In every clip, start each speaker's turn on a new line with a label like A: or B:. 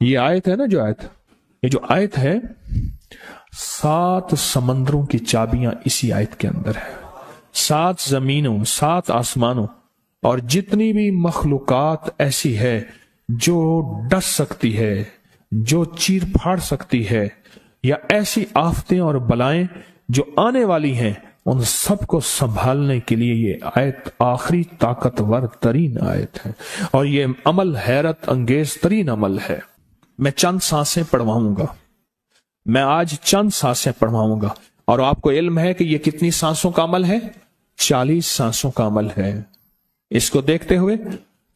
A: یہ آیت ہے نا، جو آیت، یہ جو آیت ہے 7 سمندروں کی چابیاں اسی آیت کے اندر ہے. 7 زمینوں، 7 آسمانوں اور جتنی بھی مخلوقات ایسی ہے جو ڈس سکتی ہے، جو چیر پھاڑ سکتی ہے، یا ایسی آفتیں اور بلائیں جو آنے والی ہیں، ان سب کو سنبھالنے کے لیے یہ آیت آخری طاقتور ترین آیت ہے. اور یہ عمل حیرت انگیز ترین عمل ہے. میں چند سانسیں پڑھواؤں گا، میں آج چند سانسیں پڑھواؤں گا، اور آپ کو علم ہے کہ یہ کتنی سانسوں کا عمل ہے؟ 40 سانسوں کا عمل ہے. اس کو دیکھتے ہوئے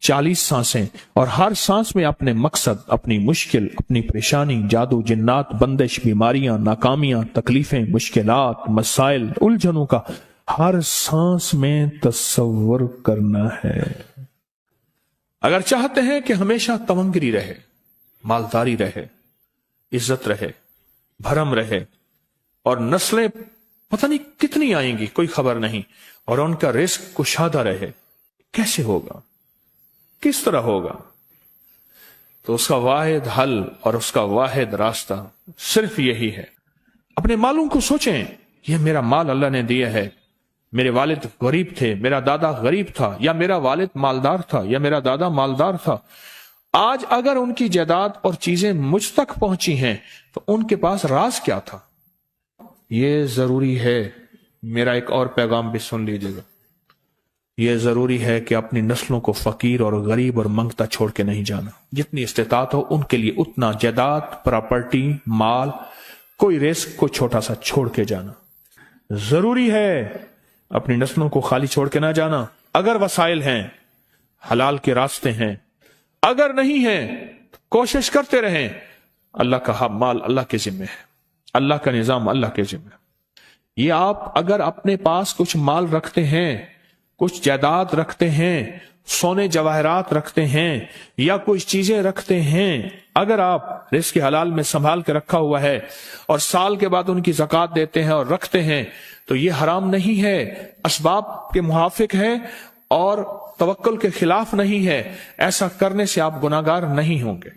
A: 40 سانسیں، اور ہر سانس میں اپنے مقصد، اپنی مشکل، اپنی پریشانی، جادو، جنات، بندش، بیماریاں، ناکامیاں، تکلیفیں، مشکلات، مسائل، الجھنوں کا ہر سانس میں تصور کرنا ہے. اگر چاہتے ہیں کہ ہمیشہ تونگری رہے، مالداری رہے، عزت رہے، بھرم رہے، اور نسلیں پتہ نہیں کتنی آئیں گی کوئی خبر نہیں، اور ان کا رزق کشادہ رہے، کیسے ہوگا؟ کس طرح ہوگا؟ تو اس کا واحد حل اور اس کا واحد راستہ صرف یہی ہے. اپنے مالوں کو سوچیں، یہ میرا مال اللہ نے دیا ہے. میرے والد غریب تھے، میرا دادا غریب تھا، یا میرا والد مالدار تھا، یا میرا دادا مالدار تھا. آج اگر ان کی جائیداد اور چیزیں مجھ تک پہنچی ہیں تو ان کے پاس راز کیا تھا؟ یہ ضروری ہے. میرا ایک اور پیغام بھی سن لیجیے گا. یہ ضروری ہے کہ اپنی نسلوں کو فقیر اور غریب اور منگتا چھوڑ کے نہیں جانا. جتنی استطاعت ہو ان کے لیے اتنا جائیداد، پراپرٹی، مال، کوئی رزق کو چھوٹا سا چھوڑ کے جانا ضروری ہے. اپنی نسلوں کو خالی چھوڑ کے نہ جانا. اگر وسائل ہیں، حلال کے راستے ہیں، اگر نہیں ہیں کوشش کرتے رہیں. اللہ کا مال اللہ کے ذمہ ہے، اللہ کا نظام اللہ کے ذمہ ہے. یہ آپ اگر اپنے پاس کچھ مال رکھتے ہیں، کچھ جائیداد رکھتے ہیں، سونے جواہرات رکھتے ہیں، یا کچھ چیزیں رکھتے ہیں، اگر آپ رزق حلال میں سنبھال کے رکھا ہوا ہے اور سال کے بعد ان کی زکوٰۃ دیتے ہیں اور رکھتے ہیں، تو یہ حرام نہیں ہے، اسباب کے موافق ہے اور توکل کے خلاف نہیں ہے. ایسا کرنے سے آپ گناہگار نہیں ہوں گے.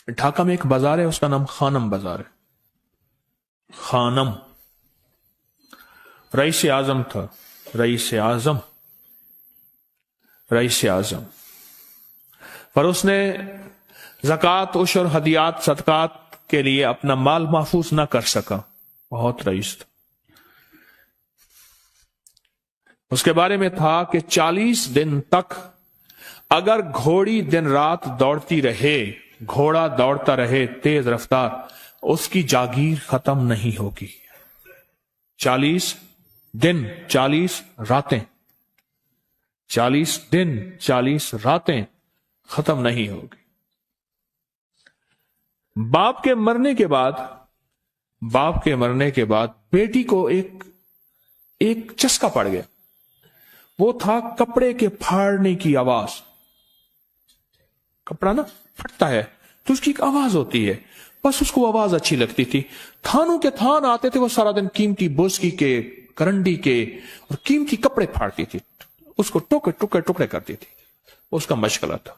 A: ڈھاکہ میں ایک بازار ہے، اس کا نام خانم بازار ہے. خانم رئیس اعظم تھا، رئیس اعظم، پر اس نے زکوٰۃ، عشر، ہدیات، صدقات کے لیے اپنا مال محفوظ نہ کر سکا. بہت رئیس تھا. اس کے بارے میں تھا کہ 40 دن تک اگر گھوڑی دن رات دوڑتی رہے، گھوڑا دوڑتا رہے تیز رفتار، اس کی جاگیر ختم نہیں ہوگی. 40 دن 40 راتیں، 40 دن 40 راتیں ختم نہیں ہوگی. باپ کے مرنے کے بعد بیٹی کو ایک چسکا پڑ گیا. وہ تھا کپڑے کے پھاڑنے کی آواز. کپڑا نا پھٹتا ہے تو اس کی ایک آواز ہوتی ہے، بس اس کو آواز اچھی لگتی تھی. تھانوں کے تھان آتے تھے، وہ سارا دن قیمتی بوسکی کے، کرنڈی کے اور قیمتی کپڑے پھاڑتی تھی، اس کو ٹکڑے کرتی تھی. اس کا مشغلہ تھا.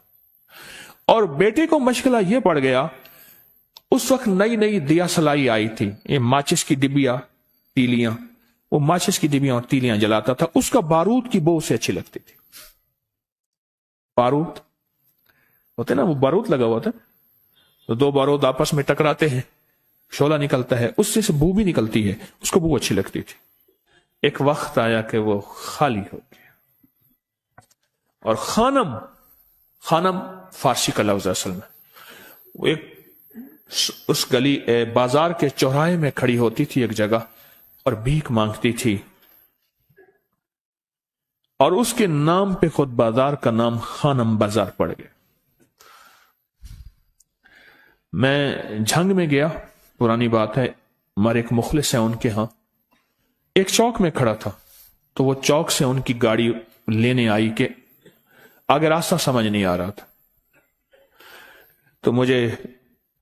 A: اور بیٹے کو مشغلہ یہ پڑ گیا، اس وقت نئی دیا سلائی آئی تھی، یہ ماچس کی ڈبیاں، تیلیاں، وہ ماچس کی ڈبیاں اور تیلیاں جلاتا تھا. اس کا بارود کی بو سے اچھی لگتی تھی. بارود ہوتے نا، وہ بارود لگا ہوا تھا تو 2 بارود آپس میں ٹکراتے ہیں، شعلہ نکلتا ہے، اس سے بو بھی نکلتی ہے، اس کو بو اچھی لگتی تھی. ایک وقت آیا کہ وہ خالی ہو گیا. اور خانم فارسی کا لفظ اصل میں، وہ ایک اس گلی بازار کے چوراہے میں کھڑی ہوتی تھی ایک جگہ اور بھیک مانگتی تھی، اور اس کے نام پہ خود بازار کا نام خانم بازار پڑ گیا. میں جھنگ میں گیا، پرانی بات ہے، ہمارے ایک مخلص ہیں ان کے ہاں، ایک چوک میں کھڑا تھا، تو وہ چوک سے ان کی گاڑی لینے آئی کہ آگے راستہ سمجھ نہیں آ رہا تھا. تو مجھے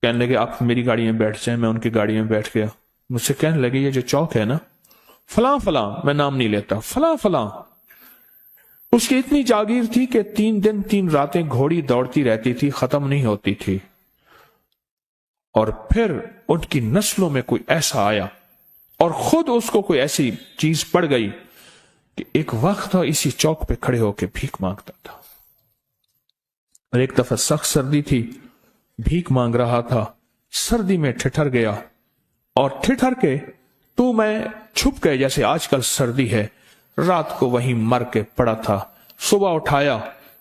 A: کہنے لگے آپ میری گاڑی میں بیٹھ جائیں. میں ان کی گاڑی میں بیٹھ گیا. مجھ سے کہنے لگے یہ جو چوک ہے نا، فلاں، میں نام نہیں لیتا، فلاں، اس کی اتنی جاگیر تھی کہ 3 دن 3 راتیں گھوڑی دوڑتی رہتی تھی، ختم نہیں ہوتی تھی. और फिर उनकी नस्लों में कोई ऐसा आया और खुद उसको कोई ऐसी चीज पड़ गई कि एक वक्त था इसी चौक पे खड़े होकर भीख मांगता था। और एक दफा सख्त सर्दी थी, भीख मांग रहा था, सर्दी में ठिठर गया और ठिठर के तू मैं छुप गए, जैसे आजकल सर्दी है। रात को वहीं मर के पड़ा था। सुबह उठाया,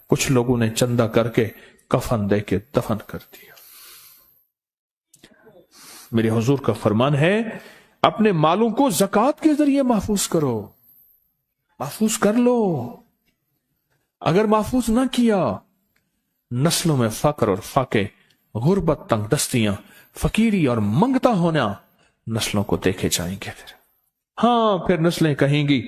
A: कुछ लोगों ने चंदा करके कफन दे के दफन कर दिया। मेरे हुजूर का फरमान है, अपने मालों को ज़कात के जरिए महफूज करो, महफूज कर लो। अगर महफूज ना किया, नस्लों में फक्र और फाके, गुर्बत, तंगदस्तियां, फकीरी और मंगता होना नस्लों को देखे जाएंगे। फिर नस्लें कहेंगी,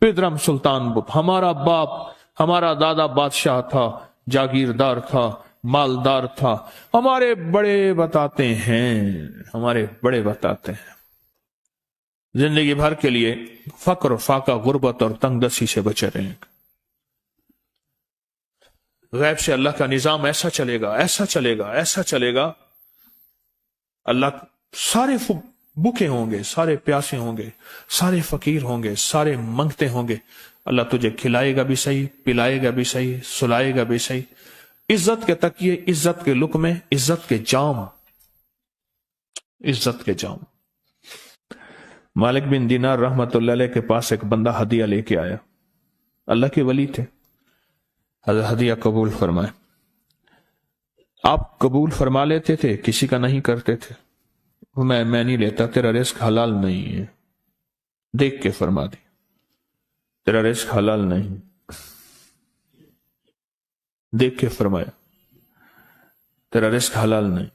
A: पिदरम सुल्तान बुत, हमारा बाप, हमारा दादा बादशाह था, जागीरदार था, मालदार था, हमारे बड़े बताते हैं, हमारे बड़े बताते हैं। जिंदगी भर के लिए फक्र, फाका, गुर्बत और तंगदस्ती से बचे रहेंगे। गैब से अल्लाह का निजाम ऐसा चलेगा, ऐसा चलेगा, ऐसा चलेगा। अल्लाह सारे भूखे होंगे, सारे प्यासे होंगे, सारे फकीर होंगे, सारे मंगते होंगे। अल्लाह तुझे खिलाएगा भी सही, पिलाएगा भी सही, सुलाएगा भी सही। इज्जत के तकिए, इज्जत के लुक़मे, इज्जत के जाम, इज्जत के जाम। मालिक बिन दीनार रहमतुल्लाह अलैह के पास एक बंदा हदिया लेके आया। अल्लाह के वली थे। हदिया कबूल फरमाए। आप कबूल फरमा लेते थे, किसी का नहीं करते थे। मैं नहीं लेता, तेरा रिस्क हलाल नहीं है। देख के फरमा दी, तेरा रिस्क हलाल नहीं। देख के फरमाया, तेरा रिस्क हलाल नहीं।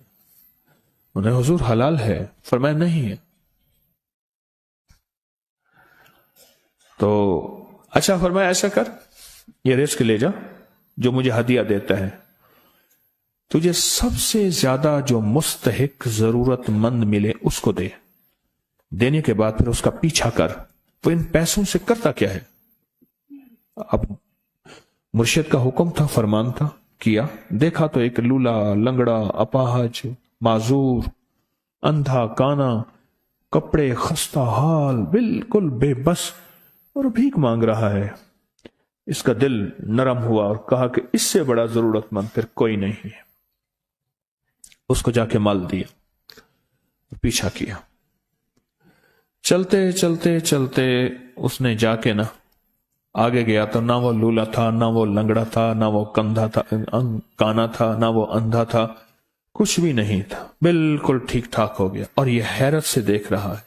A: उन्हें हुजूर हलाल है, फरमाया नहीं है। तो अच्छा फरमाया, ऐसा कर, ये रिस्क ले जा जो मुझे हदिया देता है। तुझे सबसे ज्यादा जो मुस्तहिक, जरूरतमंद मिले उसको दे। देने के बाद फिर उसका पीछा कर। वो इन पैसों से करता क्या है? अब मुर्शिद का हुक्म था, फरमान था, किया। देखा तो एक लूला, लंगड़ा, अपाहज, माजूर, अंधा, काना, कपड़े खस्ता हाल, बिल्कुल बेबस, और भीख मांग रहा है। इसका दिल नरम हुआ और कहा कि इससे बड़ा जरूरतमंद फिर कोई नहीं है। उसको जाके माल दिया, पीछा किया। चलते चलते चलते उसने जाके ना आगे गया तो ना वो लूला था, ना वो लंगड़ा था, ना वो कंधा था, काना था, ना वो अंधा था, कुछ भी नहीं था, बिल्कुल ठीक ठाक हो गया। और ये हैरत से देख रहा है।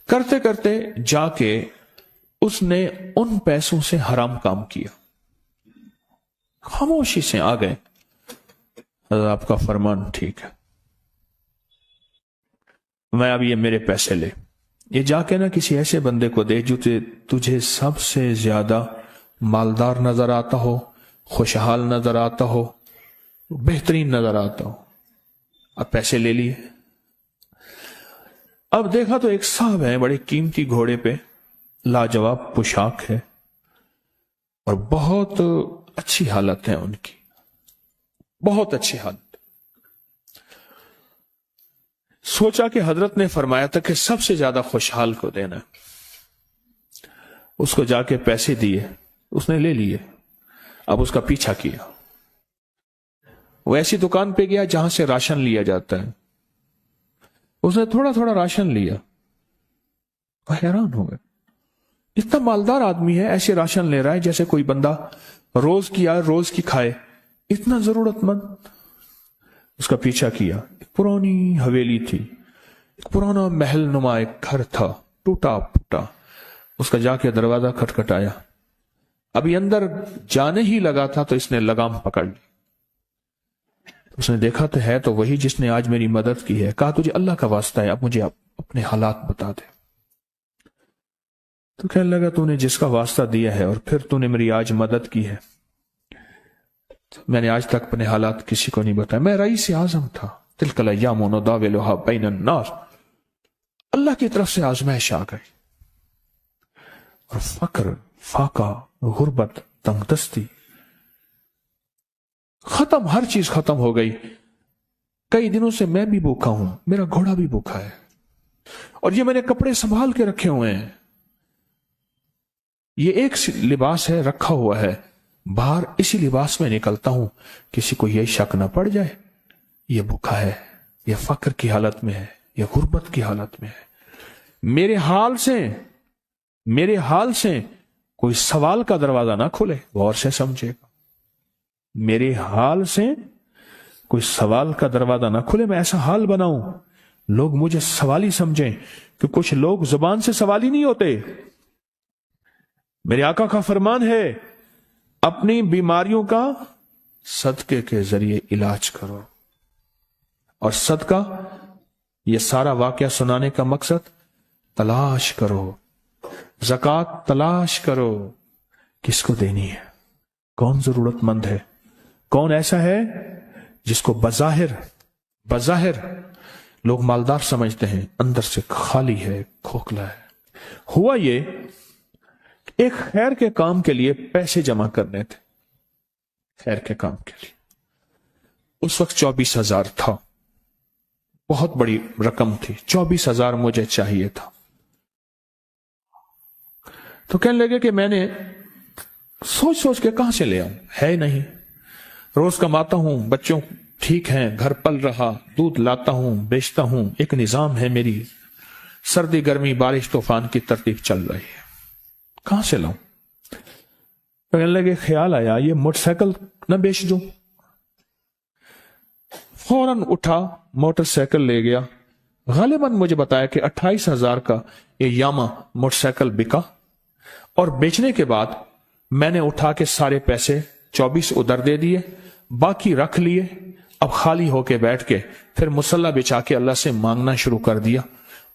A: करते करते जाके उसने उन पैसों से हराम काम किया। खामोशी से आ गए, आपका फरमान ठीक है, मैं अब ये मेरे पैसे ले, ये जाके ना किसी ऐसे बंदे को दे जो तुझे सबसे ज्यादा मालदार नजर आता हो, खुशहाल नजर आता हो, बेहतरीन नजर आता हो। अब पैसे ले लिए। अब देखा तो एक साहब है, बड़े कीमती घोड़े पे, लाजवाब पोशाक है और बहुत अच्छी हालत है उनकी, बहुत अच्छी हालत। सोचा कि हजरत ने फरमाया था कि सबसे ज्यादा खुशहाल को देना। उसको जाके पैसे दिए, उसने ले लिए। अब उसका पीछा किया। वो ऐसी दुकान पे गया जहां से राशन लिया जाता है। उसने थोड़ा थोड़ा राशन लिया। वह हैरान हो गया, इतना मालदार आदमी है, ऐसे राशन ले रहा है जैसे कोई बंदा रोज की आए रोज की खाए, इतना जरूरतमंद। उसका पीछा किया। एक पुरानी हवेली थी, एक पुराना महल नुमा एक घर था, टूटा फूटा। उसका जाके दरवाजा खटखटाया। अभी अंदर जाने ही लगा था तो इसने लगाम पकड़ ली। उसने देखा तो है तो वही जिसने आज मेरी मदद की है। कहा, तुझे अल्लाह का वास्ता है, अब मुझे अपने हालात बता दे। तो कहने लगा, तूने जिसका वास्ता दिया है और फिर तूने मेरी आज मदद की है, मैंने आज तक अपने हालात किसी को नहीं बताया। मैं रईस आजम था। तिलकल अय्यामु नुदाविलुहा बैनन नास। अल्लाह की तरफ से आजमाइश आ गई और फक्र, फाका, गुर्बत, तंगदस्ती खत्म, हर चीज खत्म हो गई। कई दिनों से मैं भी भूखा हूं, मेरा घोड़ा भी भूखा है, और ये मैंने कपड़े संभाल के रखे हुए हैं, ये एक लिबास है रखा हुआ है, बाहर इसी लिबास में निकलता हूं, किसी को यह शक ना पड़ जाए ये भूखा है, ये फक्र की हालत में है, ये गुर्बत की हालत में है। मेरे हाल से कोई सवाल का दरवाजा ना खोले, गौर से समझेगा। मेरे हाल से कोई सवाल का दरवाजा ना खुले, मैं ऐसा हाल बनाऊं लोग मुझे सवाली समझें, कि कुछ लोग जुबान से सवाली नहीं होते। मेरे आका का फरमान है, अपनी बीमारियों का सदके के जरिए इलाज करो। और सदका, यह सारा वाकया सुनाने का मकसद, तलाश करो, ज़कात तलाश करो, किसको देनी है, कौन जरूरतमंद है, कौन ऐसा है जिसको बज़ाहिर लोग मालदार समझते हैं, अंदर से खाली है, खोखला है। हुआ ये, एक खैर के काम के लिए पैसे जमा करने थे, खैर के काम के लिए। उस वक्त 24,000 था, बहुत बड़ी रकम थी, 24,000 मुझे चाहिए था। तो कहने लगे कि मैंने सोच के कहां से ले आऊं, है नहीं, रोज कमाता हूं, बच्चों ठीक हैं, घर पल रहा, दूध लाता हूं, बेचता हूं, एक निजाम है मेरी, सर्दी गर्मी बारिश तूफान की तरतीब चल रही है, कहां से लाऊं। तो कहने लगे, ख्याल आया ये मोटरसाइकिल न बेच दूं। फौरन उठा, मोटरसाइकिल ले गया। गालिबन मुझे बताया कि 28,000 का ये यामा मोटरसाइकिल बिका, और बेचने के बाद मैंने उठा के सारे पैसे 24 उधर दे दिए, बाकी रख लिए। अब खाली होके बैठ के फिर मुसल्ला बिछा के अल्लाह से मांगना शुरू कर दिया,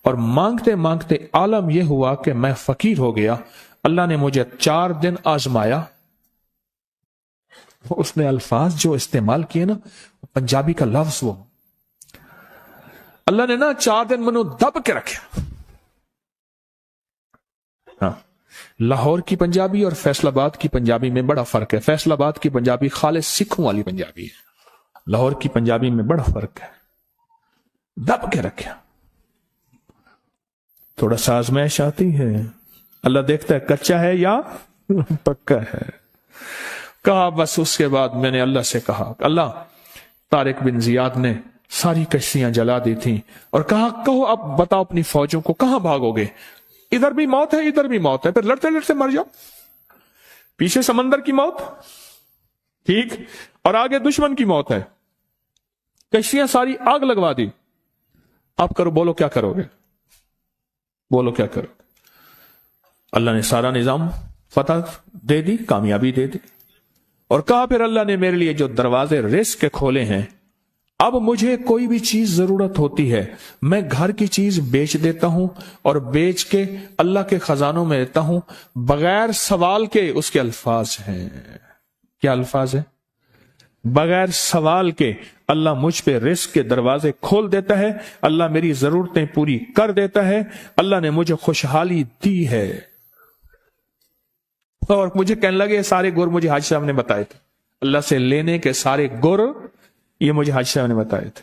A: और मांगते मांगते आलम यह हुआ कि मैं फकीर हो गया। अल्लाह ने मुझे 4 दिन आजमाया। उसने अल्फाज जो इस्तेमाल किए ना, पंजाबी का लफ्ज, वो अल्लाह ने ना 4 दिन मनु दब के रखे। हाँ, लाहौर की पंजाबी और फैसलाबाद की पंजाबी में बड़ा फर्क है। फैसलाबाद की पंजाबी खालिस सिखों वाली पंजाबी है, लाहौर की पंजाबी में बड़ा फर्क है। दब के रखा, थोड़ा सा आजमाइश आती है, अल्लाह देखता है कच्चा है या पक्का है। कहा बस, उसके बाद मैंने अल्लाह से कहा, अल्लाह, तारिक बिन जियाद ने सारी कश्तियां जला दी थी, और कहा कहो अब बताओ अपनी फौजों को कहां भागोगे, इधर भी मौत है इधर भी मौत है, फिर लड़ते लड़ते मर जाओ। पीछे समंदर की मौत, ठीक, और आगे दुश्मन की मौत है, कश्तियां सारी आग लगवा दी, आप करो, बोलो क्या करोगे, बोलो क्या करोगे। अल्लाह ने सारा निजाम फतह दे दी, कामयाबी दे दी, और कहा फिर अल्लाह ने मेरे लिए जो दरवाजे रिस्क के खोले हैं, अब मुझे कोई भी चीज जरूरत होती है, मैं घर की चीज बेच देता हूं, और बेच के अल्लाह के खजानों में देता हूं बगैर सवाल के। उसके अल्फाज हैं, क्या अल्फाज है, बगैर सवाल के अल्लाह मुझ पे रिस्क के दरवाजे खोल देता है, अल्लाह मेरी जरूरतें पूरी कर देता है, अल्लाह ने मुझे खुशहाली दी है। और मुझे कहने लगे सारे गुर मुझे हाजी साहब ने बताए थे, अल्लाह से लेने के सारे गुर ये मुझे हाजी साहब ने बताए थे।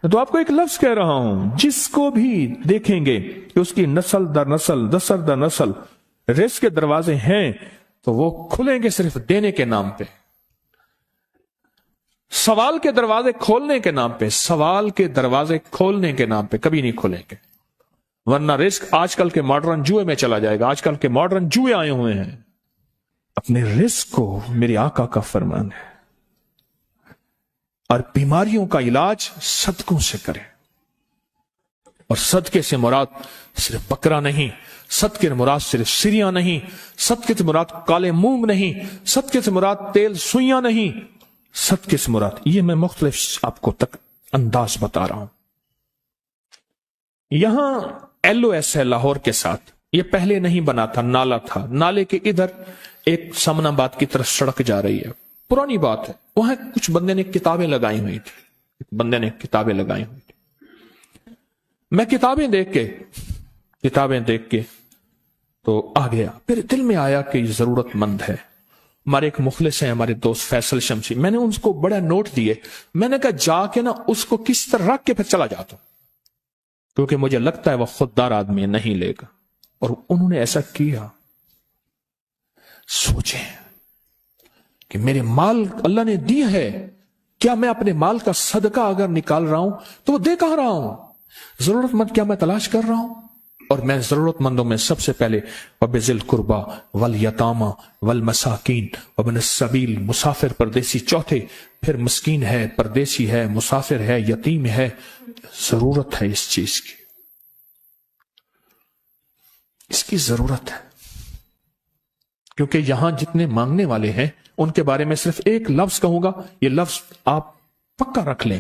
A: तो आपको एक लफ्ज कह रहा हूं, जिसको भी देखेंगे कि उसकी नस्ल दर नस्ल, दसर दर नस्ल रिस्क के दरवाजे हैं, तो वो खुलेंगे सिर्फ देने के नाम पे, सवाल के दरवाजे खोलने के नाम पे, सवाल के दरवाजे खोलने के नाम पे कभी नहीं खुलेंगे। वरना रिस्क आजकल के मॉडर्न जुए में चला जाएगा। आजकल के मॉडर्न जुए आए हुए हैं। अपने रिस्क को, मेरे आका का फरमान है, और बीमारियों का इलाज सदकों से करें। और सदके से मुराद सिर्फ बकरा नहीं, सदके से मुराद सिर्फ सिरिया नहीं, सदके से मुराद काले मूंग नहीं, सदके से मुराद तेल सुइयां नहीं, सदके से मुराद, ये मैं मुख्तलिफ आपको तक अंदाज बता रहा हूं। यहां LOS है लाहौर के साथ, ये पहले नहीं बना था, नाला था, नाले के इधर एक समनाबाद की तरफ सड़क जा रही है, पुरानी बात है। वहां कुछ बंदे ने किताबें लगाई हुई थी, बंदे ने किताबें लगाई हुई थी। मैं किताबें देख के तो आ गया, फिर दिल में आया कि जरूरतमंद है, ہمارے ایک مخلص ہیں ہمارے دوست فیصل شمسی، میں نے ان کو بڑا نوٹ دیے، میں نے کہا جا کے نا اس کو کس طرح رکھ کے پھر چلا جاتا ہوں، کیونکہ مجھے لگتا ہے وہ خوددار آدمی نہیں لے گا، اور انہوں نے ایسا کیا۔ سوچیں کہ میرے مال اللہ نے دی ہے، کیا میں اپنے مال کا صدقہ اگر نکال رہا ہوں تو وہ دے کہاں رہا ہوں؟ ضرورت مند کیا میں تلاش کر رہا ہوں؟ اور میں ضرورت مندوں میں سب سے پہلے وَبِذِي الْقُرْبَى وَالْيَتَامَى وَالْمَسَاكِينَ وَابْنِ السَّبِيلِ، مسافر پردیسی چوتھے، پھر مسکین ہے، پردیسی ہے، مسافر ہے، یتیم ہے، ضرورت ہے اس چیز کی، اس کی ضرورت ہے۔ کیونکہ یہاں جتنے مانگنے والے ہیں ان کے بارے میں صرف ایک لفظ کہوں گا، یہ لفظ آپ پکا رکھ لیں،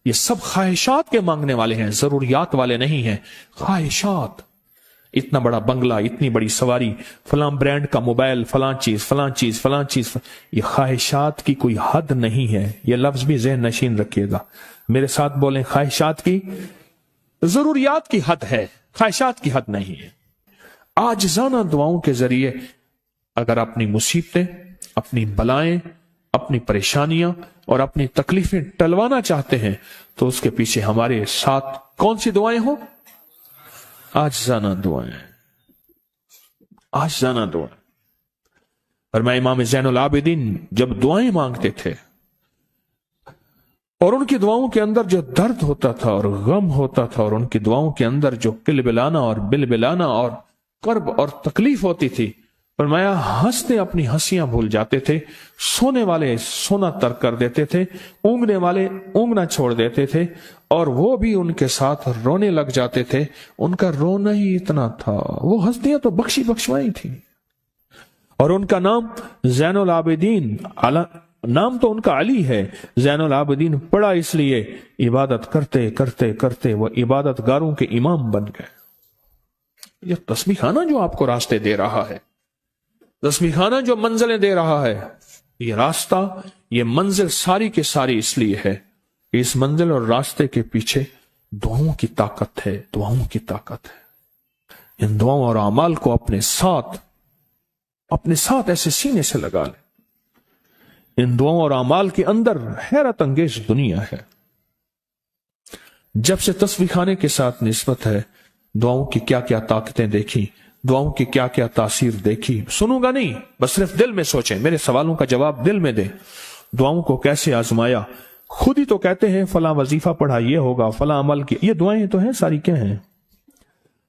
A: یہ سب خواہشات کے مانگنے والے ہیں، ضروریات والے نہیں ہیں، خواہشات۔ اتنا بڑا بنگلہ، اتنی بڑی سواری، فلاں برانڈ کا موبائل، فلاں چیز فلاں چیز فلاں چیز، یہ خواہشات کی کوئی حد نہیں ہے، یہ لفظ بھی ذہن نشین رکھیے گا، میرے ساتھ بولیں، خواہشات کی، ضروریات کی حد ہے، خواہشات کی حد نہیں ہے۔ عاجزانہ دعاؤں کے ذریعے اگر اپنی مصیبتیں، اپنی بلائیں، اپنی پریشانیاں اور اپنی تکلیفیں ٹلوانا چاہتے ہیں تو اس کے پیچھے ہمارے ساتھ کون سی دعائیں ہوں؟ عاجزانہ دعائیں، عاجزانہ دعائیں۔ اور میں امام زین العابدین جب دعائیں مانگتے تھے اور ان کی دعاؤں کے اندر جو درد ہوتا تھا اور غم ہوتا تھا، اور ان کی دعاؤں کے اندر جو کلبلانا اور بلبلانا اور کرب اور تکلیف ہوتی تھی، فرمایا ہنستے اپنی ہنسیاں بھول جاتے تھے، سونے والے سونا ترک کر دیتے تھے، اونگنے والے اونگنا چھوڑ دیتے تھے، اور وہ بھی ان کے ساتھ رونے لگ جاتے تھے۔ ان کا رونا ہی اتنا تھا، وہ ہنسیاں تو بخشی بخشوائی تھی، اور ان کا نام زین العابدین، نام تو ان کا علی ہے، زین العابدین پڑا اس لیے عبادت کرتے کرتے کرتے وہ عبادت گاروں کے امام بن گئے۔ یہ تسبیح خانہ جو آپ کو راستے دے رہا ہے، تسبیح خانہ جو منزلیں دے رہا ہے، یہ راستہ، یہ منزل ساری کے ساری اس لیے ہے کہ اس منزل اور راستے کے پیچھے دعاؤں کی طاقت ہے، دعاؤں کی طاقت ہے۔ ان دعاؤں اور اعمال کو اپنے ساتھ ایسے سینے سے لگا لیں۔ ان دعاؤں اور اعمال کے اندر حیرت انگیز دنیا ہے۔ جب سے تسبیح خانے کے ساتھ نسبت ہے، دعاؤں کی کیا کیا طاقتیں دیکھی، دعاؤں کی کیا کیا تاثیر دیکھی، سنوں گا نہیں، بس صرف دل میں سوچیں، میرے سوالوں کا جواب دل میں دیں۔ دعاؤں کو کیسے آزمایا، خود ہی تو کہتے ہیں فلاں وظیفہ پڑھا یہ ہوگا، فلاں عمل کی، یہ دعائیں تو ہیں، ساری کیا ہیں؟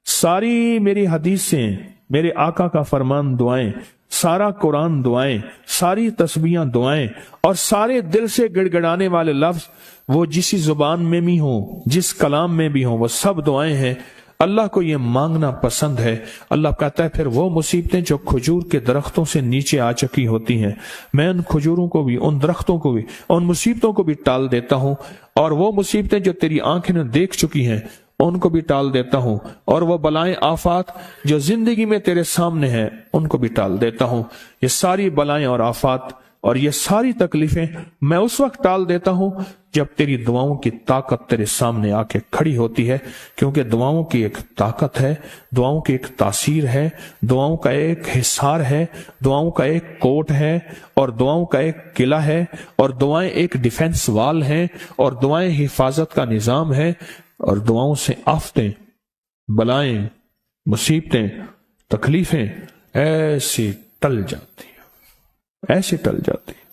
A: ساری میری حدیثیں، میرے آقا کا فرمان دعائیں، سارا قرآن دعائیں، ساری تسبیحاں دعائیں، اور سارے دل سے گڑ گڑانے والے لفظ وہ جسی زبان میں بھی ہوں، جس کلام میں بھی ہوں، وہ سب دعائیں ہیں۔ اللہ کو یہ مانگنا پسند ہے۔ اللہ کہتا ہے پھر وہ مصیبتیں جو کھجور کے درختوں سے نیچے آ چکی ہوتی ہیں، میں ان کھجوروں کو بھی، ان درختوں کو بھی، ان مصیبتوں کو بھی ٹال دیتا ہوں، اور وہ مصیبتیں جو تیری آنکھیں نے دیکھ چکی ہیں ان کو بھی ٹال دیتا ہوں، اور وہ بلائیں آفات جو زندگی میں تیرے سامنے ہیں ان کو بھی ٹال دیتا ہوں۔ یہ ساری بلائیں اور آفات اور یہ ساری تکلیفیں میں اس وقت ٹال دیتا ہوں جب تیری دعاؤں کی طاقت تیرے سامنے آ کے کھڑی ہوتی ہے، کیونکہ دعاؤں کی ایک طاقت ہے، دعاؤں کی ایک تاثیر ہے، دعاؤں کا ایک حصار ہے، دعاؤں کا ایک کوٹ ہے، اور دعاؤں کا ایک قلعہ ہے، اور دعائیں ایک ڈیفنس وال ہیں، اور دعائیں حفاظت کا نظام ہے، اور دعاؤں سے آفتیں، بلائیں، مصیبتیں، تکلیفیں ایسی ٹل جاتی ہیں، ایسی ٹل جاتی ہیں۔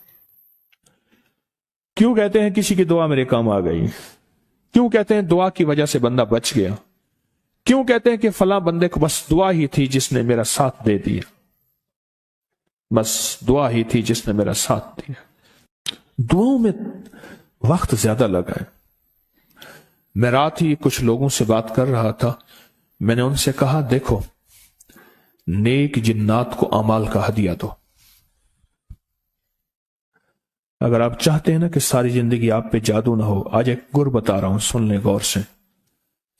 A: کیوں کہتے ہیں کسی کی دعا میرے کام آ گئی؟ کیوں کہتے ہیں دعا کی وجہ سے بندہ بچ گیا؟ کیوں کہتے ہیں کہ فلاں بندے کو بس دعا ہی تھی جس نے میرا ساتھ دے دیا؟ بس دعا ہی تھی جس نے میرا ساتھ دیا۔ دعاؤں میں وقت زیادہ لگا ہے۔ میں رات ہی کچھ لوگوں سے بات کر رہا تھا، میں نے ان سے کہا دیکھو، نیک جنات کو اعمال کا ہدیہ دو۔ اگر آپ چاہتے ہیں نا کہ ساری زندگی آپ پہ جادو نہ ہو، آج ایک گر بتا رہا ہوں، سن لیں غور سے۔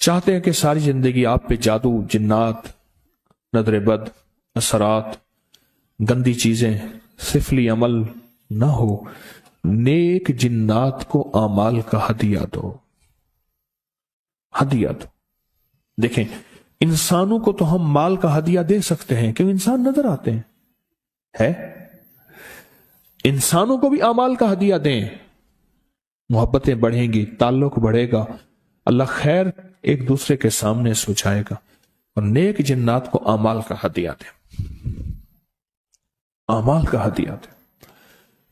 A: چاہتے ہیں کہ ساری زندگی آپ پہ جادو، جنات، نظر بد، اثرات، گندی چیزیں، سفلی عمل نہ ہو، نیک جنات کو اعمال کا ہدیہ دو، ہدیہ دو۔ دیکھیں، انسانوں کو تو ہم مال کا ہدیہ دے سکتے ہیں، کیوں انسان نظر آتے ہیں، ہے इंसानों को भी अमाल का हदिया दें, मोहब्बतें बढ़ेंगी, ताल्लुक बढ़ेगा, अल्लाह खैर एक दूसरे के सामने सुझाएगा। और नेक जिन्नात को अमाल का हदिया दें, अमाल का हदिया दें।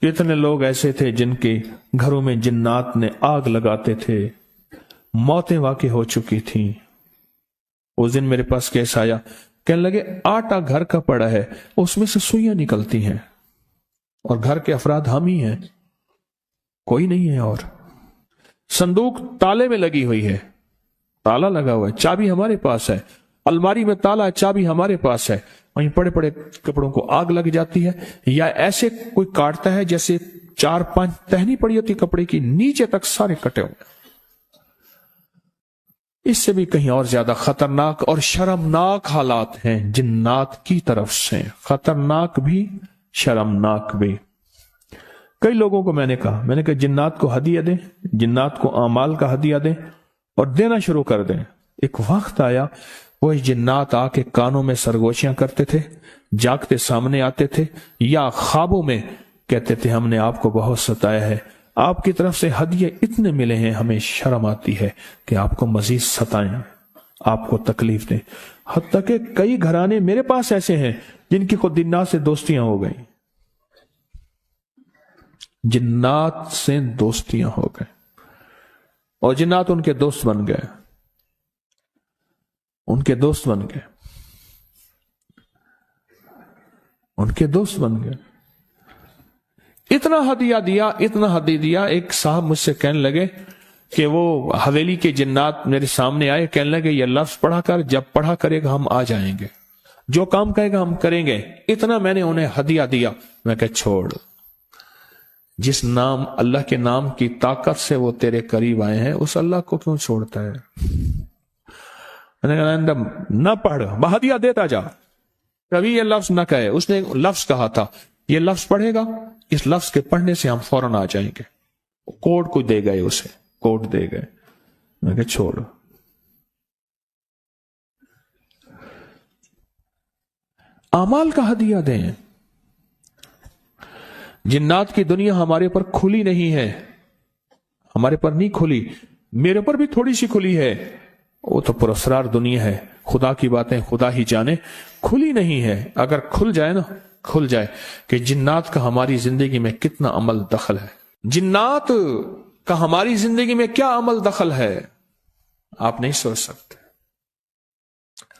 A: कितने लोग ऐसे थे जिनके घरों में जिन्नात ने आग लगाते थे, मौतें वाकई हो चुकी थी। उस दिन मेरे पास केस आया, कहने लगे आटा घर का पड़ा है, उसमें से सुइयां निकलती हैं और घर के अफराद हम ही हैं, कोई नहीं है। और संदूक ताले में लगी हुई है, ताला लगा हुआ है, चाबी हमारे पास है, अलमारी में ताला, चाबी हमारे पास है, वहीं पड़े पड़े कपड़ों को आग लग जाती है। या ऐसे कोई काटता है जैसे 4-5 टहनी पड़ी होती कपड़े की, नीचे तक सारे कटे हुए। इससे भी कहीं और ज्यादा खतरनाक और शर्मनाक हालात हैं जिन्नात की तरफ से, खतरनाक भी शर्मनाक भी। कई लोगों को मैंने कहा जिन्नात को हदिया दें, जिन्नात को आमाल का हदिया दें और देना शुरू कर दें। एक वक्त आया वही जिन्नात आके कानों में सरगोशियां करते थे, जागते सामने आते थे या ख्वाबों में कहते थे हमने आपको बहुत सताया है, आपकी तरफ से हदिये इतने मिले हैं, हमें शर्म आती है कि आपको मजीद सताएं, आपको तकलीफ दें। हत्ता कि कई घराने मेरे पास ऐसे हैं जिनकी खुद जिन्नात से दोस्तियां हो गई, जिन्नात से दोस्तियां हो गए और जिन्नात उनके दोस्त बन गए, उनके दोस्त बन गए, उनके दोस्त बन गए। इतना हदिया दिया, इतना हदिया दिया। एक साहब मुझसे कहने लगे कि वो हवेली के जिन्नात मेरे सामने आए, कहने लगे ये लफ्ज पढ़ा कर, जब पढ़ा करेगा हम आ जाएंगे, जो काम कहेगा हम करेंगे। इतना मैंने उन्हें हदिया दिया। मैं कह छोड़, जिस नाम अल्लाह के नाम की ताकत से वो तेरे करीब आए हैं, उस अल्लाह को क्यों छोड़ता है? न पढ़, हदिया देता जा, कभी ये लफ्ज न कहे। उसने लफ्ज कहा था, ये लफ्ज पढ़ेगा, इस लफ्ज के पढ़ने से हम फौरन आ जाएंगे। कोड को दे गए, उसे कोड दे गए। मैं कहा छोड़। अमाल का हदिया दें। जिन्नात की दुनिया हमारे पर खुली नहीं है, हमारे पर नहीं खुली, मेरे पर भी थोड़ी सी खुली है। वो तो पुरस्कार दुनिया है, खुदा की बातें खुदा ही जाने, खुली नहीं है। अगर खुल जाए ना, खुल जाए कि जिन्नात का हमारी जिंदगी में कितना अमल दखल है, जिन्नात का हमारी जिंदगी में क्या अमल दखल है, आप नहीं सोच सकते।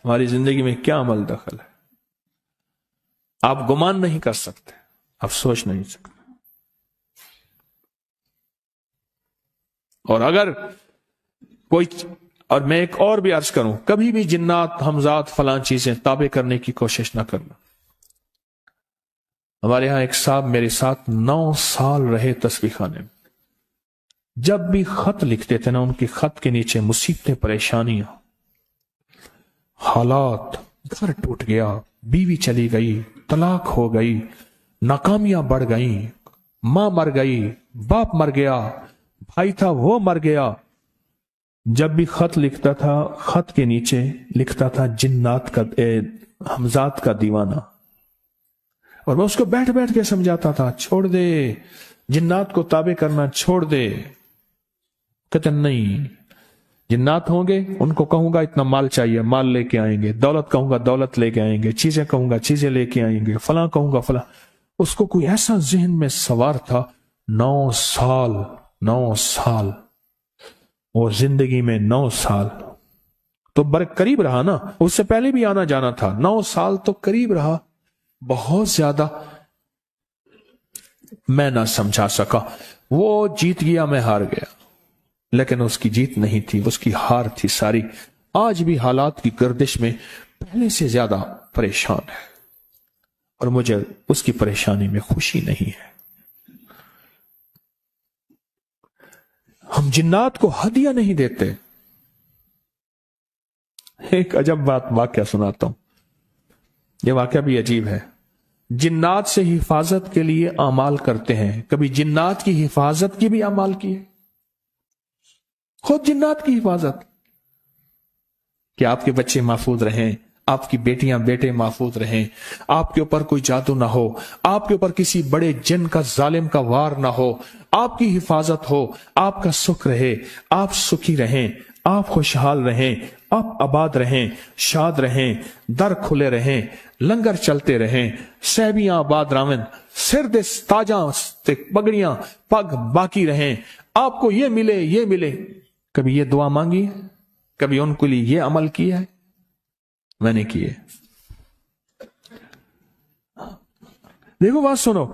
A: हमारी जिंदगी में क्या अमल दखल है, आप गुमान नहीं कर सकते, आप सोच नहीं सकते। और अगर कोई, और मैं एक और भी अर्ज करूं, कभी भी जिन्नात, हमजात, फलां चीजें ताबे करने की कोशिश ना करना। हमारे यहां एक साहब मेरे साथ 9 साल रहे तस्बीह खाने में। जब भी खत लिखते थे ना, उनके खत के नीचे मुसीबतें, परेशानियां, हालात, घर टूट गया, बीवी चली गई, तलाक हो गई, नाकामियां बढ़ गई, मां मर गई, बाप मर गया, भाई था वो मर गया। जब भी खत लिखता था, खत के नीचे लिखता था जिन्नात का, हमजात का दीवाना। और मैं उसको बैठ बैठ के समझाता था, छोड़ दे, जिन्नात को ताबे करना छोड़ दे। कहते नहीं, जिन्नात होंगे, उनको कहूंगा इतना माल चाहिए, माल लेके आएंगे, दौलत कहूंगा दौलत लेके आएंगे, चीजें कहूंगा चीजें लेके आएंगे, फलां कहूंगा फलां। उसको कोई ऐसा जहन में सवार था। 9 साल और जिंदगी में 9 साल तो करीब रहा ना, उससे पहले भी आना जाना था। 9 साल तो करीब रहा, बहुत ज्यादा मैं ना समझा सका। वो जीत गया, मैं हार गया, लेकिन उसकी जीत नहीं थी, उसकी हार थी सारी। आज भी हालात की गर्दिश में पहले से ज्यादा परेशान है और मुझे उसकी परेशानी में खुशी नहीं है। हम जिन्नात को हदिया नहीं देते। एक अजब वाकया सुनाता हूं, यह वाकया भी अजीब है। जिन्नात से हिफाजत के लिए अमाल करते हैं, कभी जिन्नात की हिफाजत की भी अमाल किए, खुद जिन्नात की हिफाजत, कि आपके बच्चे महफूज रहें, آپ کی بیٹیاں بیٹے محفوظ رہیں، آپ کے اوپر کوئی جادو نہ ہو، آپ کے اوپر کسی بڑے جن کا ظالم کا وار نہ ہو، آپ کی حفاظت ہو، آپ کا سکھ رہے، آپ سکھی رہیں، آپ خوشحال رہیں، آپ آباد رہیں، شاد رہیں، در کھلے رہیں، لنگر چلتے رہیں، سہبیاں آباد راون، سر دے تاجاں تے پگڑیاں پگ باقی رہیں، آپ کو یہ ملے یہ ملے۔ کبھی یہ دعا مانگی ہے؟ کبھی ان کے لیے یہ عمل کیا ہے؟ میں نے کیے۔ دیکھو بات سنو،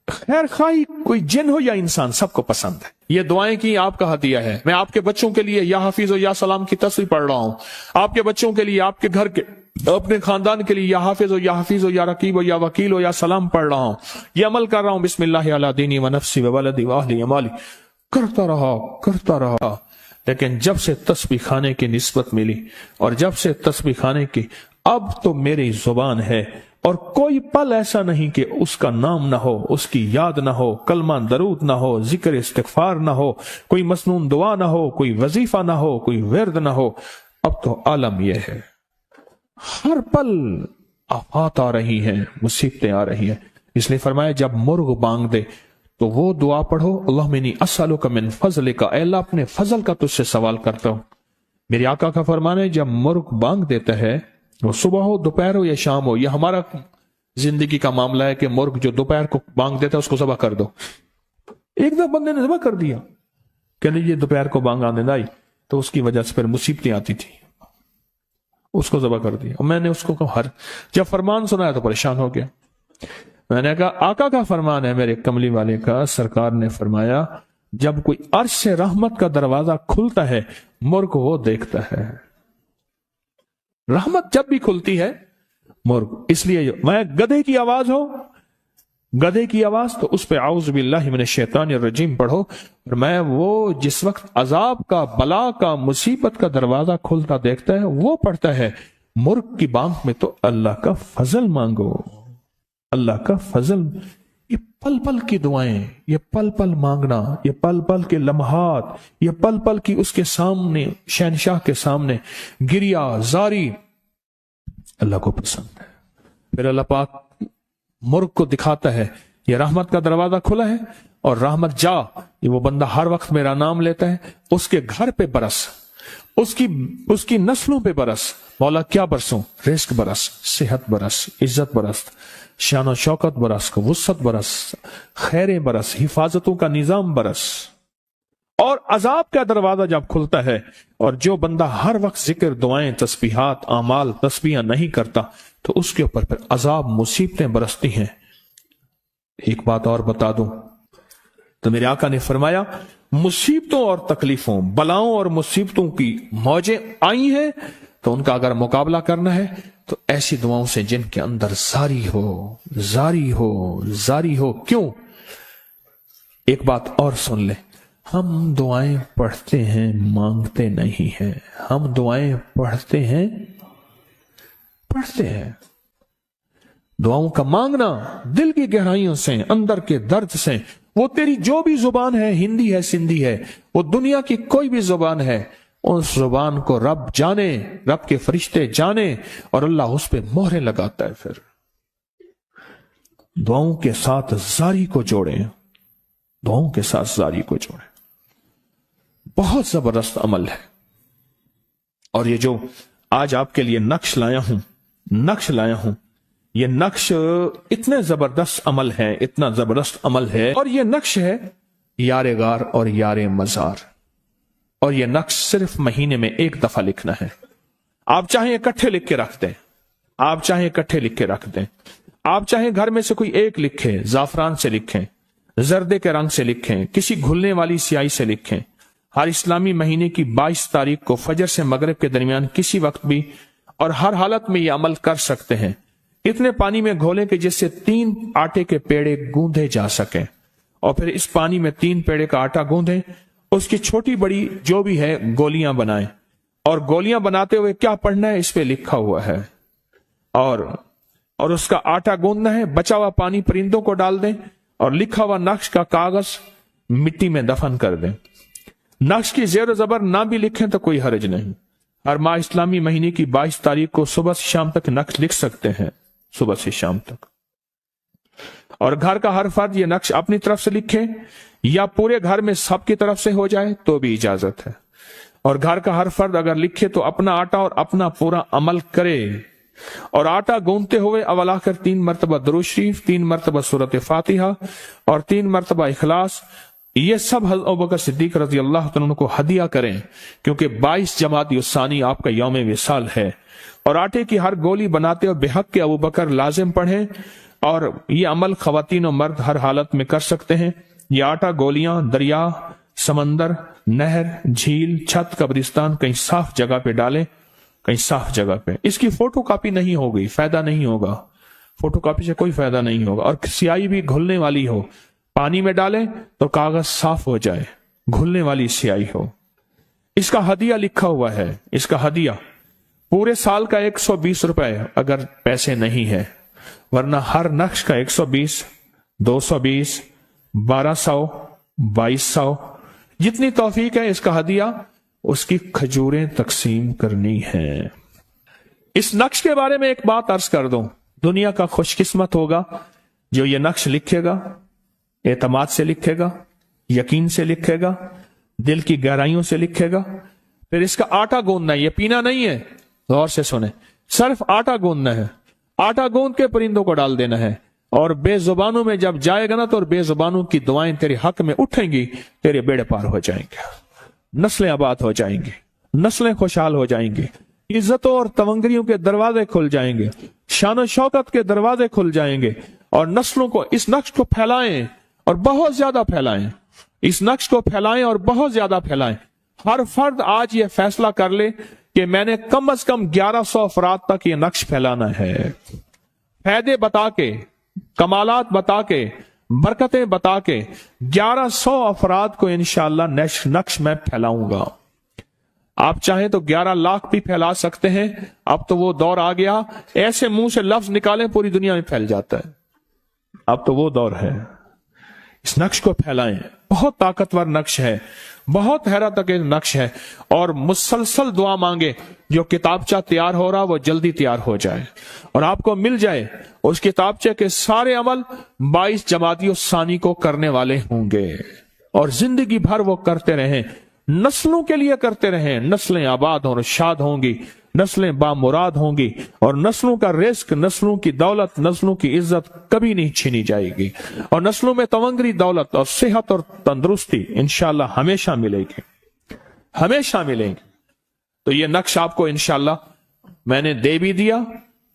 A: خیر خواہی کوئی جن ہو یا انسان، سب کو پسند ہے۔ یہ دعائیں کی آپ کا ہدیہ ہے۔ میں آپ کے بچوں کے لیے یا حافظ و یا سلام کی تصویر پڑھ رہا ہوں، آپ کے بچوں کے لیے، آپ کے گھر کے، اپنے خاندان کے لیے یا حافظ و یا رقیب و یا وکیل و یا سلام پڑھ رہا ہوں، یہ عمل کر رہا ہوں، بسم اللہ علی دینی و نفسی و ولدی و اہلی و مالی، کرتا رہا۔ لیکن جب سے تسبیح خانے کی نسبت ملی اور جب سے تسبیح خانے کی، اب تو میری زبان ہے اور کوئی پل ایسا نہیں کہ اس کا نام نہ ہو، اس کی یاد نہ ہو، کلمہ درود نہ ہو، ذکر استغفار نہ ہو، کوئی مسنون دعا نہ ہو، کوئی وظیفہ نہ ہو، کوئی ورد نہ ہو۔ اب تو عالم یہ ہے، ہر پل آفات آ رہی ہیں، مصیبتیں آ رہی ہیں۔ اس لیے فرمایا جب مرغ بانگ دے تو وہ دعا پڑھو، اللہم انی اسألک من فضلک، اے اللہ اپنے فضل کا تجھ سے سوال کرتا ہوں۔ میرے آقا کا فرمان ہے جب مرغ بانگ دیتا ہے، وہ صبح ہو، دوپہر ہو یا شام ہو، یہ ہمارا زندگی کا معاملہ ہے کہ مرغ جو دوپہر کو بانگ دیتا ہے اس کو ذبح کر دو۔ ایک دفعہ بندے نے ذبح کر دیا کہ نہیں یہ دوپہر کو بانگ آنے لائی تو اس کی وجہ سے پھر مصیبتیں آتی تھی، اس کو ذبح کر دیا۔ اور میں نے اس کو جب فرمان سنایا تو پریشان ہو گیا۔ میں نے کہا آقا کا فرمان ہے میرے کملی والے کا، سرکار نے فرمایا جب کوئی عرش سے رحمت کا دروازہ کھلتا ہے مرغ وہ دیکھتا ہے۔ رحمت جب بھی کھلتی ہے مرغ، اس لیے میں گدھے کی آواز ہو، گدھے کی آواز تو اس پہ اعوذ باللہ من الشیطان الرجیم پڑھو، اور میں وہ جس وقت عذاب کا، بلا کا، مصیبت کا دروازہ کھلتا دیکھتا ہے وہ پڑھتا ہے۔ مرغ کی بانگ میں تو اللہ کا فضل مانگو، اللہ کا فضل۔ یہ پل پل کی دعائیں، یہ پل پل مانگنا، یہ پل پل کے لمحات، یہ پل پل کی اس کے سامنے، شہنشاہ کے سامنے گریا زاری اللہ کو پسند ہے۔ پھر اللہ پاک مرغ کو دکھاتا ہے یہ رحمت کا دروازہ کھلا ہے، اور رحمت جا، یہ وہ بندہ ہر وقت میرا نام لیتا ہے، اس کے گھر پہ برس، اس کی نسلوں پہ برس۔ مولا کیا برسوں؟ رزق برس، صحت برس، عزت برس، شان و شوکت برس، وسعت برس، خیریں برس، حفاظتوں کا نظام برس۔ اور عذاب کا دروازہ جب کھلتا ہے اور جو بندہ ہر وقت ذکر، دعائیں، تسبیحات، اعمال، تسبیحاں نہیں کرتا تو اس کے اوپر پھر عذاب، مصیبتیں برستی ہیں۔ ایک بات اور بتا دوں تو میرے آقا نے فرمایا مصیبتوں اور تکلیفوں، بلاؤں اور مصیبتوں کی موجیں آئی ہیں تو ان کا اگر مقابلہ کرنا ہے تو ایسی دعاؤں سے جن کے اندر زاری ہو۔ کیوں؟ ایک بات اور سن لیں، ہم دعائیں پڑھتے ہیں، مانگتے نہیں ہیں۔ ہم دعائیں پڑھتے ہیں۔ دعاؤں کا مانگنا دل کی گہرائیوں سے، اندر کے درد سے، وہ تیری جو بھی زبان ہے، ہندی ہے، سندھی ہے، وہ دنیا کی کوئی بھی زبان ہے، اس زبان کو رب جانے، رب کے فرشتے جانے، اور اللہ اس پہ مہریں لگاتا ہے۔ پھر دعاؤں کے ساتھ زاری کو جوڑیں، دعاؤں کے ساتھ زاری کو جوڑیں۔ بہت زبردست عمل ہے، اور یہ جو آج آپ کے لیے نقش لایا ہوں، یہ نقش اتنے زبردست عمل ہے، اتنا زبردست عمل ہے، اور یہ نقش ہے یار غار اور یار مزار، اور یہ نقش صرف مہینے میں ایک دفعہ لکھنا ہے۔ آپ چاہیں اکٹھے لکھ کے رکھ دیں، آپ چاہیں گھر میں سے کوئی ایک لکھیں، زعفران سے لکھیں، زردے کے رنگ سے لکھیں، کسی گھلنے والی سیاہی سے لکھیں۔ ہر اسلامی مہینے کی 22 تاریخ کو فجر سے مغرب کے درمیان کسی وقت بھی اور ہر حالت میں یہ عمل کر سکتے ہیں۔ اتنے پانی میں گھولیں کہ جس سے 3 آٹے کے پیڑے گوندھے جا سکیں، اور پھر اس پانی میں 3 پیڑے کا آٹا گوندھیں، اس کی چھوٹی بڑی جو بھی ہے گولیاں بنائیں، اور گولیاں بناتے ہوئے کیا پڑھنا ہے اس پہ لکھا ہوا ہے، اور اس کا آٹا گوندنا ہے، بچا ہوا پانی پرندوں کو ڈال دیں، اور لکھا ہوا نقش کا کاغذ مٹی میں دفن کر دیں۔ نقش کی زیر و زبر نہ بھی لکھیں تو کوئی حرج نہیں، हर माह इस्लामी महीने की 22 तारीख को सुबह से शाम तक नक्श लिख सकते हैं, सुबह से शाम तक। और घर का हर फर्द ये नक्श अपनी तरफ से लिखे या पूरे घर में सबकी तरफ से हो जाए तो भी इजाजत है। और घर का हर फर्द अगर लिखे तो अपना आटा और अपना पूरा अमल करे। और आटा गूंथते हुए अव्वल आखिर 3 मरतबा दुरूद शरीफ, 3 मरतबा सूरत फातिहा और 3 मरतबा इखलास, ये सब हज़रत अबू बकर सिद्दीक रज़ी अल्लाह तआला अन्हु को हदिया करें, क्योंकि 22 जमादी उस्सानी आपका यौम विसाल है। और आटे की हर गोली बनाते हुए बेहक के अबू बकर लाजिम पढ़ें। और ये अमल खवातीन और मर्द हर हालत में कर सकते हैं। ये आटा गोलियां दरिया, समंदर, नहर, झील, छत, कब्रिस्तान, कहीं साफ जगह पे डालें, कहीं साफ जगह पे। इसकी फोटो कॉपी नहीं होगी, फायदा नहीं होगा, फोटो कॉपी से कोई फायदा नहीं होगा। और स्याही भी घुलने वाली हो, पानी में डालें तो कागज साफ हो जाए, घुलने वाली स्याही हो। इसका हदिया लिखा हुआ है, इसका हदिया पूरे साल का 120 रुपए अगर पैसे नहीं है, वरना हर नक्श का 120, 220, 1200, 2200, जितनी तौफीक है इसका हदिया उसकी खजूरें तकसीम करनी है। इस नक्श के बारे में एक बात अर्ज कर दूं, दुनिया का खुशकिस्मत होगा जो ये नक्श लिखेगा, एतमाद से लिखेगा, यकीन से लिखेगा, दिल की गहराइयों से लिखेगा। फिर इसका आटा गूंदना है, ये पीना नहीं है, गौर से सुने, सिर्फ आटा गूंदना है। आटा गूंद के परिंदों को डाल देना है। और बेजुबानों में जब जाएगा ना तो बेजुबानों की दुआएं तेरे हक में उठेंगी, तेरे बेड़े पार हो जाएंगे, नस्लें आबाद हो जाएंगी, नस्लें खुशहाल हो जाएंगी, इज्जतों और तवंगरियों के दरवाजे खुल जाएंगे, शान शौकत के दरवाजे खुल जाएंगे। और नस्लों को इस नक्श को फैलाएं और बहुत ज्यादा फैलाएं, इस नक्श को फैलाएं और बहुत ज्यादा फैलाएं। हर फर्द आज ये फैसला कर ले कि मैंने कम से कम 1100 अफराद तक ये नक्श फैलाना है। फायदे बता के, कमालात बता के, बरकतें बता के 1100 अफराद को इंशाअल्लाह नक्श में फैलाऊंगा। आप चाहें तो 11 लाख भी फैला सकते हैं। अब तो वो दौर आ गया, ऐसे मुंह से लफ्ज निकालें पूरी दुनिया में फैल जाता है। अब तो वो दौर है, इस नक्श को फैलाएं। बहुत ताकतवर नक्श है, बहुत हैरत अंगेज नक्श है। और मुसलसल दुआ मांगे, जो किताबचा तैयार हो रहा वो जल्दी तैयार हो जाए और आपको मिल जाए। उस किताबचे के सारे अमल 22 जमाती सानी को करने वाले होंगे और जिंदगी भर वो करते रहें, नस्लों के लिए करते रहें। नस्लें आबाद और शाद होंगी, नस्लें बामुराद होंगी और नस्लों का रिस्क, नस्लों की दौलत, नस्लों की इज्जत कभी नहीं छीनी जाएगी। और नस्लों में तवंगरी दौलत और सेहत और तंदुरुस्ती इंशाअल्लाह हमेशा मिलेगी, हमेशा मिलेंगी। तो ये नक्श आपको इंशाअल्लाह मैंने दे भी दिया,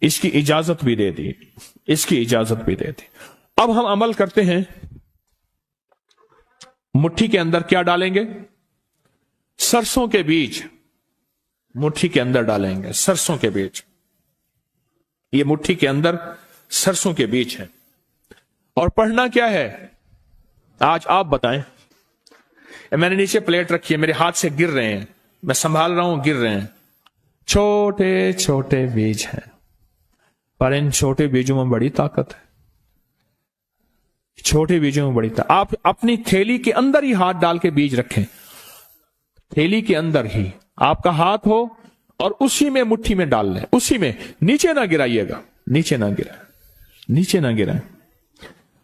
A: इसकी इजाजत भी दे दी, इसकी इजाजत भी दे दी। अब हम अमल करते हैं। मुट्ठी के अंदर क्या डालेंगे? सरसों के बीज मुट्ठी के अंदर डालेंगे, सरसों के बीज। ये मुट्ठी के अंदर सरसों के बीज हैं। और पढ़ना क्या है आज आप बताएं। मैंने नीचे प्लेट रखी है, मेरे हाथ से गिर रहे हैं, मैं संभाल रहा हूं, गिर रहे हैं। छोटे छोटे बीज हैं, पर इन छोटे बीजों में बड़ी ताकत है। छोटे बीजों में बड़ी ताकत। आप अपनी थैली के अंदर ही हाथ डाल के बीज रखें, थैली के अंदर ही आपका हाथ हो और उसी में मुट्ठी में डाल लें, उसी में। नीचे ना गिराइएगा, नीचे ना गिराए, नीचे ना गिराए।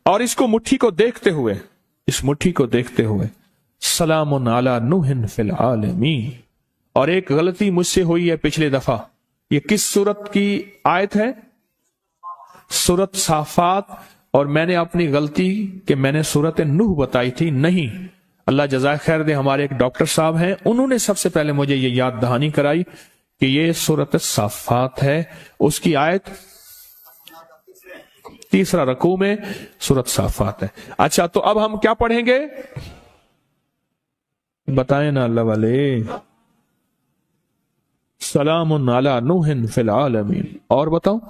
A: और इसको मुट्ठी को देखते हुए, इस मुट्ठी को देखते हुए सलामुन अला नूहिन फिल आलमीन। और एक गलती मुझसे हुई है पिछले दफा। ये किस सूरत की आयत है? सूरत साफात। और मैंने अपनी गलती कि मैंने सूरत नूह बताई थी, नहीं। अल्लाह जज़ाए खैर दे, हमारे एक डॉक्टर साहब हैं, उन्होंने सबसे पहले मुझे ये याद दहानी कराई कि ये सूरत साफात है। उसकी आयत 3 रकू में सूरत साफात है। अच्छा, तो अब हम क्या पढ़ेंगे बताएं ना अल्लाह वाले। सलामुन अला नूहिन फिल आलमीन। और बताओ,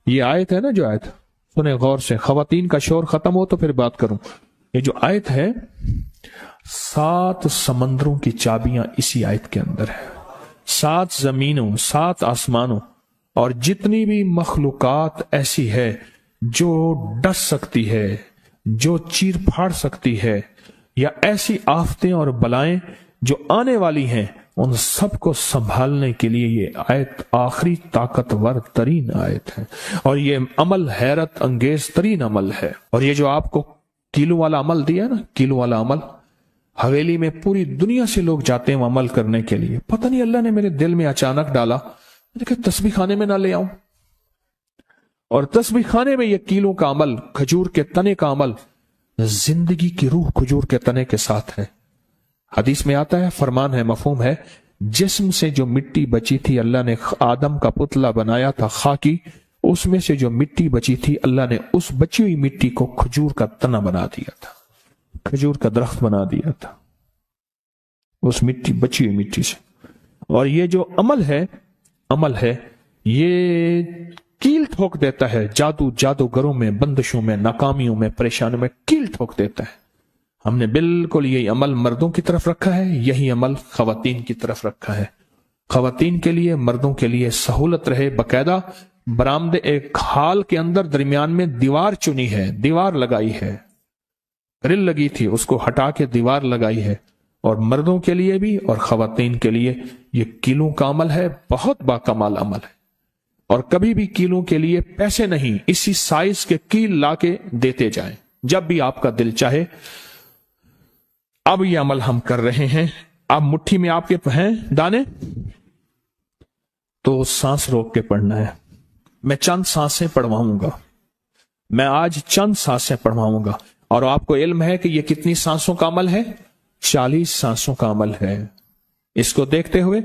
A: ये आयत है ना, जो आयत सुने गौर से, खवातीन का शोर खत्म हो तो फिर बात करूं। ये जो आयत है, 7 समंदरों की चाबियां इसी आयत के अंदर है। 7 जमीनों, 7 आसमानों और जितनी भी मखलूकात ऐसी है जो डस सकती है, जो चीर फाड़ सकती है, या ऐसी आफतें और बलाएं जो आने वाली हैं, उन सबको संभालने के लिए ये आयत आखिरी ताकतवर तरीन आयत है। और ये अमल हैरत अंगेज तरीन अमल है। और ये जो आपको किलो वाला अमल दिया ना, किलो वाला अमल, हवेली में पूरी दुनिया से लोग जाते हैं अमल करने के लिए। पता नहीं अल्लाह ने मेरे दिल में अचानक डाला, मैंने कहा तस्बीह खाने में ना ले आऊं, और तस्बीह खाने में ये कीलों का अमल, खजूर के तने का अमल, जिंदगी की रूह खजूर के तने के साथ है। हदीस में आता है, फरमान है, मफहूम है, जिस्म से जो मिट्टी बची थी अल्लाह ने आदम का पुतला बनाया था खाकी, उसमें से जो मिट्टी बची थी अल्लाह ने उस बची हुई मिट्टी को खजूर का तना बना दिया था, खजूर का दरख्त बना दिया था उस मिट्टी, बची हुई मिट्टी से। और ये जो अमल है ये कील ठोक देता है जादूगरों में, बंदिशों में, नाकामियों में, परेशानियों में कील ठोक देता है। हमने बिल्कुल यही अमल मर्दों की तरफ रखा है, यही अमल खवातीन की तरफ रखा है। खवातीन के लिए, मर्दों के लिए सहूलत रहे, बकायदा बरामदे एक हाल के अंदर दरमियान में दीवार चुनी है, दीवार लगाई है, ग्रिल लगी थी उसको हटा के दीवार लगाई है। और मर्दों के लिए भी और खवातीन के लिए ये कीलों का अमल है, बहुत बाकमाल अमल है। और कभी भी कीलों के लिए पैसे नहीं, इसी साइज के कील लाके देते जाएं जब भी आपका दिल चाहे। अब ये अमल हम कर रहे हैं। अब मुट्ठी में आपके हैं दाने, तो सांस रोक के पढ़ना है। मैं चंद सांसें पढ़वाऊंगा, मैं आज चंद सांसें पढ़वाऊंगा। और आपको इल्म है कि ये कितनी सांसों का अमल है? 40 सांसों का अमल है। इसको देखते हुए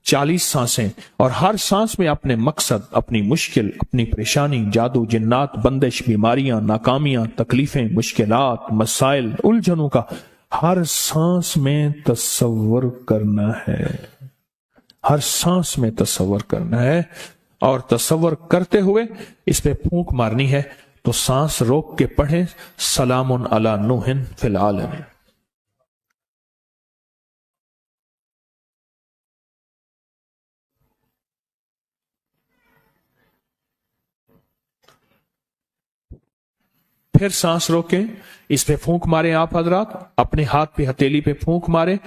A: 40 सांसें, और हर सांस में अपने मकसद, अपनी मुश्किल, अपनी परेशानी, जादू, जिन्नात, बंदिश, बीमारियां, नाकामियां, तकलीफें, मुश्किलात, मसाइल, उलझनों का हर सांस में तसव्वुर करना है। हर सांस में तसव्वुर करना है। और तसव्वुर करते हुए इस पे फूंक मारनी है। तो सांस रोक के पढ़ें, सलामुन अला नूहिन फिल आलमीन। फिर सांस रोकें, इस पे फूंक मारें आप हजरात, अपने हाथ पे हथेली पे फूंक मारें।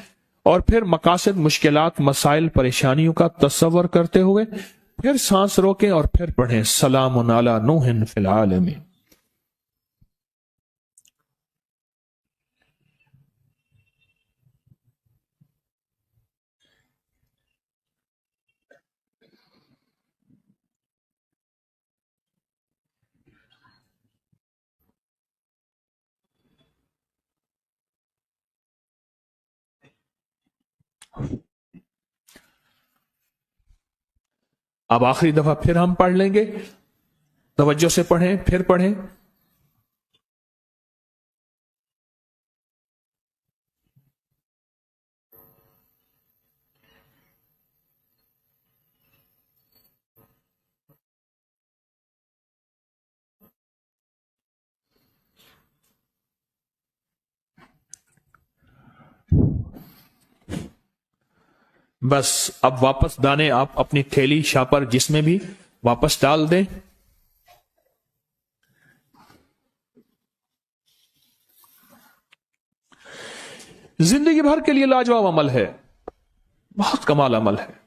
A: और फिर मकासद, मुश्किलात, मसाइल, परेशानियों का तसव्वुर करते हुए फिर सांस रोकें और फिर पढ़ें, सलामुन अला नूहिन फिल आलमीन। अब आखिरी दफा फिर हम पढ़ लेंगे, तवज्जो से पढ़ें, फिर पढ़ें। बस अब वापस दाने आप अपनी थैली, शापर, जिसमें भी वापस डाल दें। जिंदगी भर के लिए लाजवाब अमल है, बहुत कमाल अमल है।